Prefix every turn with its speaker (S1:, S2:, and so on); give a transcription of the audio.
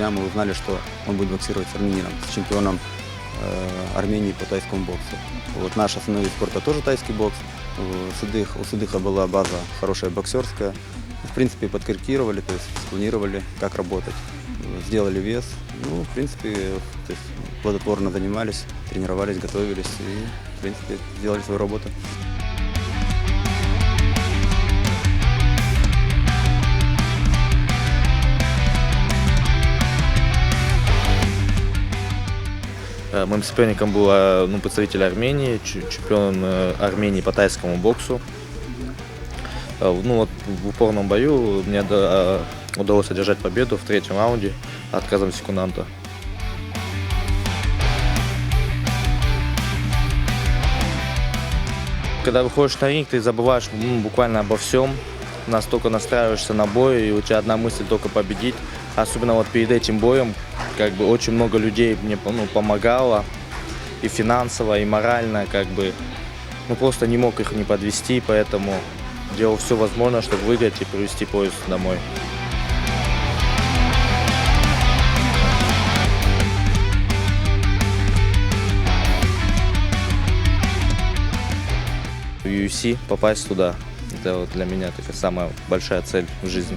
S1: дня мы узнали, что он будет боксировать с армянином, с чемпионом Армении по тайскому боксу. Вот наш основной вид спорта тоже тайский бокс. У Сыдыха была база хорошая боксерская. В принципе, подкорректировали, то есть спланировали, как работать. Сделали вес. Ну, в принципе, то есть плодотворно занимались, тренировались, готовились и, в принципе, сделали свою работу.
S2: Моим соперником был представитель Армении, чемпион Армении по тайскому боксу. В упорном бою мне удалось одержать победу в третьем раунде отказом секунданта. Когда выходишь на ринг, ты забываешь буквально обо всем, настолько настраиваешься на бой, и у тебя одна мысль только победить. Особенно перед этим боем очень много людей мне помогало и финансово, и морально, просто не мог их не подвести, поэтому делал все возможное, чтобы выиграть и привезти поезд домой. В UFC попасть туда, это для меня такая самая большая цель в жизни.